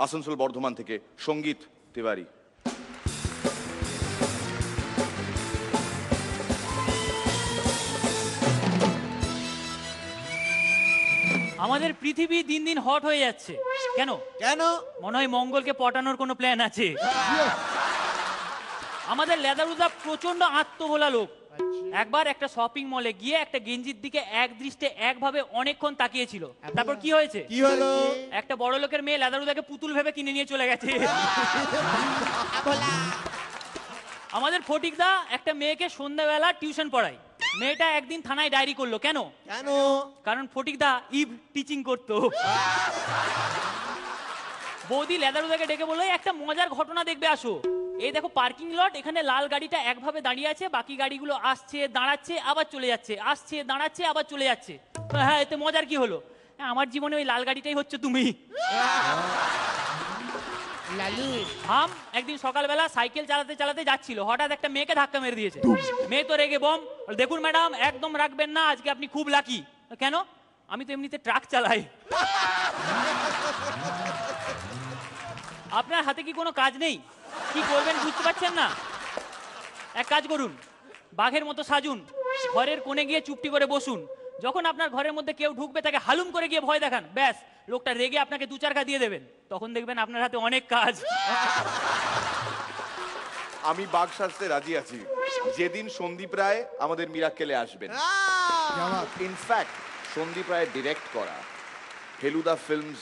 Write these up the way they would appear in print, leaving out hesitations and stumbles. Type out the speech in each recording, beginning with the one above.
আসানসোল বর্ধমান থেকে সঙ্গীত তিওয়ারি। আমাদের পৃথিবী দিন দিন হট হয়ে যাচ্ছে। কেন কেন? মনে হয় মঙ্গলকে পটানোর কোনো প্ল্যান আছে। আমাদের লেদারুদা প্রচন্ড আত্মভোলা লোক। একবার একটা শপিং মলে গিয়ে একটা গেঞ্জির দিকে এক দৃষ্টে একভাবে অনেকক্ষণ তাকিয়েছিল। তারপর কি হয়েছে? কি হলো? একটা বড় লোকের মেয়ে লেদারুদাকে পুতুল ভেবে কিনে নিয়ে চলে গেছে। আমাদের ফটিকদা একটা মেয়েকে সন্ধ্যাবেলা টিউশন পড়ায়। মেয়েটা একদিন থানায় ডায়েরি করলো। কেন? কেন? কারণ ফটিকদা ইভ টিচিং করতো। বৌদি লেদারুদাকে ডেকে বললো একটা মজার ঘটনা দেখবে আসো। এই দেখো পার্কিং লট, এখানে লাল গাড়িটা একভাবে দাঁড়িয়ে আছে, বাকি গাড়িগুলো আসছে দাঁড়াচ্ছে আবার চলে যাচ্ছে, আসছে দাঁড়াচ্ছে আবার চলে যাচ্ছে। হ্যাঁ, এতে মজার কি হলো? আমার জীবনে ওই লাল গাড়িটাই হচ্ছে তুমি। লালু হাম একদিন সকালবেলা সাইকেল চালাতে চালাতে যাচ্ছিল, হঠাৎ একটা মেয়েকে ধাক্কা মেরে দিয়েছে। মেয়ে তো রেগে বম। দেখুন ম্যাডাম, একদম রাখবেন না, আজকে আপনি খুব লাকি। কেন? আমি তো এমনিতে ট্রাক চালাই। আপনার হাতে কি কোনো কাজ নেই? কি করবেন বুঝতে পারছেন না? এক কাজ করুন, বাঘের মতো সাজুন, ঘরের কোণে গিয়ে চুপটি করে বসুন। যখন আপনার ঘরের মধ্যে কেউ ঢুকবে তাকে হালুম করে গিয়ে ভয় দেখান, ব্যাস লোকটা রেগে আপনাকে দু চারকা দিয়ে দেবেন। তখন দেখবেন আপনার হাতে অনেক কাজ। আমি বাঘ সাজতে রাজি আছি যেদিন সন্দীপ রায় আমাদের মিরাক্কেলে আসবেন। ইনফ্যাক্ট সন্দীপ রায় ডিরেক্ট করা ফেলুদা ফিল্মস,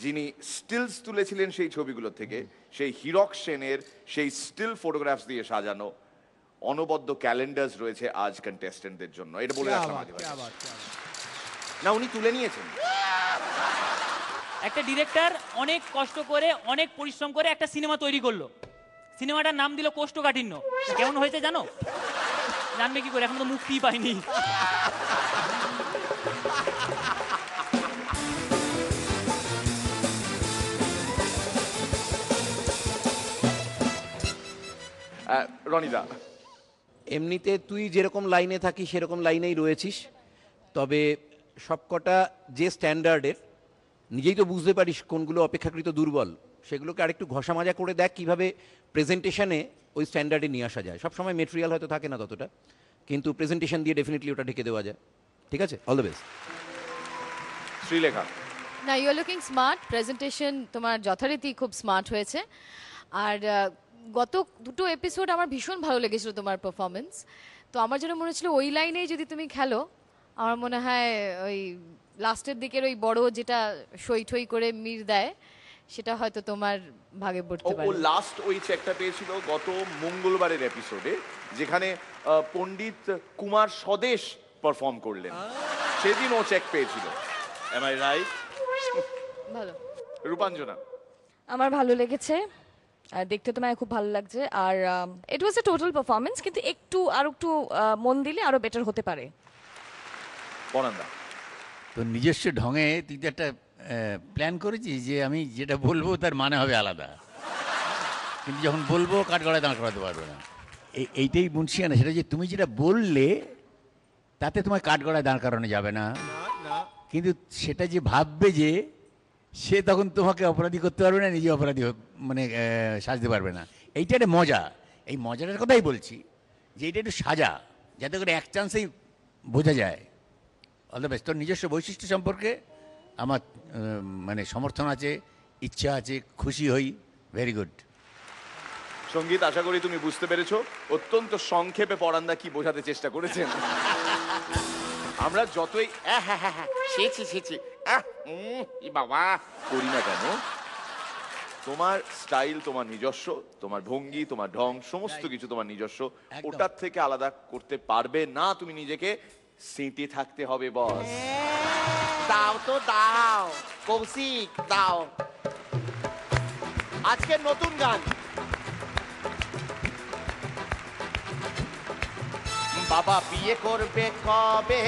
যিনি স্টিলস তুলেছিলেন সেই ছবিগুলো থেকে, সেই হীরক সেনের সেই স্টিল ফটোগ্রাফস দিয়ে সাজানো অনবদ্য ক্যালেন্ডার্স রয়েছে আজ কন্টেস্টেন্টদের জন্য। এটা বলে রাখলাম না, উনি তুলে নিয়েছেন। একটা ডিরেক্টর অনেক কষ্ট করে অনেক পরিশ্রম করে একটা সিনেমা তৈরি করলো। সিনেমাটার নাম দিল কোষ্ঠকাঠিন্য। কেমন হয়েছে জানো? জানবে কি করে, এখন তো মুক্তিই পাইনি। রনিদা, এমনিতে তুই যেরকম লাইনে থাকিস সেরকম লাইনেই রয়েছিস, তবে সবকটা যে স্ট্যান্ডার্ডের নিজেই তো বুঝতে পারিস কোনগুলো অপেক্ষাকৃত দুর্বল, সেগুলোকে আরেকটু ঘষা মাজা করে দেখ কীভাবে প্রেজেন্টেশনে ওই স্ট্যান্ডার্ডে নিয়ে আসা যায়। সবসময় মেটেরিয়াল হয়তো থাকে না ততটা, কিন্তু প্রেজেন্টেশন দিয়ে ডেফিনেটলি ওটা ঢেকে দেওয়া যায়। ঠিক আছে, অল দ্য বেস্ট। শ্রীলেখা, না, you are looking smart. Presentation তোমার যথারীতি খুব স্মার্ট হয়েছে। আর গত দুটো এপিসোড আমার ভীষণ ভালো লেগেছিল তোমার পারফরমেন্স। তো আমার জন্য মনে হচ্ছিল ওই লাইনেই যদি তুমি খেলো, আমার মনে হয় ওই লাস্টের দিকের ওই বড় যেটা সই ঠই করে মির দেয় সেটা হয়তো তোমার ভাগে পড়তে পারে। ও লাস্ট ওই চেকটা পেয়েছিল গত মঙ্গলবারের এপিসোডে, যেখানে পণ্ডিত কুমার স্বদেশ পারফর্ম করলেন, সেদিন ও চেক পেয়েছিল। Am I right? ভালো। রূপাঞ্জনা, আমার ভালো লেগেছে, আর দেখতে তোমায় খুব ভালো লাগছে। আর ইট ওয়াজ এ টোটাল পারফরমেন্স, কিন্তু আর একটু মন দিলে আরো বেটার হতে পারে। বনান্দা, তো নিজস্ব ঢঙে তুই তো একটা প্ল্যান করেছিস যে আমি যেটা বলবো তার মানে হবে আলাদা, কিন্তু যখন বলবো কাঠগড়ায় দাঁড় করাতে পারবে না। এইটাই মুন্সিয়ানা, সেটা যে তুমি যেটা বললে তাতে তোমার কাঠগড়ায় দাঁড় করানো যাবে না, কিন্তু সেটা যে ভাববে যে সে তখন তোমাকে অপরাধী করতে পারবে না, নিজে অপরাধী মানে সাজতে পারবে না। এইটা একটা মজা, এই মজাটার কথাই বলছি যে এইটা একটু সাজা, যাতে করে এক চান্সেই বোঝা যায়। All the best. তোর নিজস্ব বৈশিষ্ট্য সম্পর্কে আমার মানে সমর্থন আছে, ইচ্ছা আছে, খুশি হই। Very good. সঙ্গীত, আশা করি তুমি বুঝতে পেরেছো অত্যন্ত সংক্ষেপে পরান্দা কি বোঝাতে চেষ্টা করেছেন। আমরা যতই বাবা করি না কেন, তোমার স্টাইল তোমার নিজস্ব, তোমার ভঙ্গি, তোমার ঢং, সমস্ত কিছু তোমার নিজস্ব। ওটার থেকে আলাদা করতে পারবে না তুমি নিজেকে। সিটি থাকতে হবে বস। দাও তো দাও, কৌশিক দাও। আজকের নতুন গান, বাবা বিয়ে করবে কবে,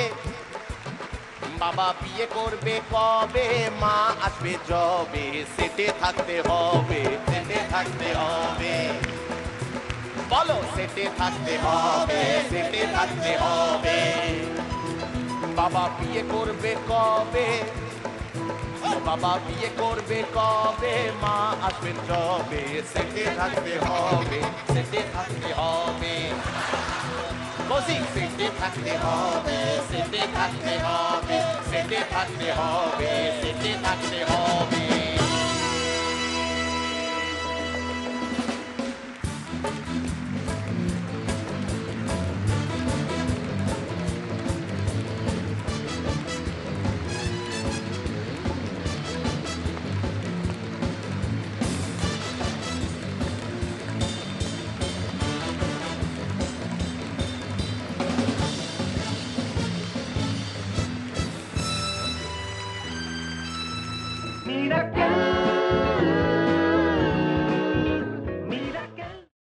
বাবা বিয়ে করবে কবে, মা আসবে যবে, সেটে থাকতে হবে, সেটে থাকতে হবে, বলো সেটে থাকতে হবে, সেটে থাকতে হবে। বাবা বিয়ে করবে কবে, ও বাবা বিয়ে করবে কবে, মা আসবেন যবে, সেটে থাকতে হবে, সেটে থাকতে হবে, বসি সেটে থাকতে হবে, সেটে থাকতে হবে, সেটে থাকতে হবে, সেটে থাকতে হবে।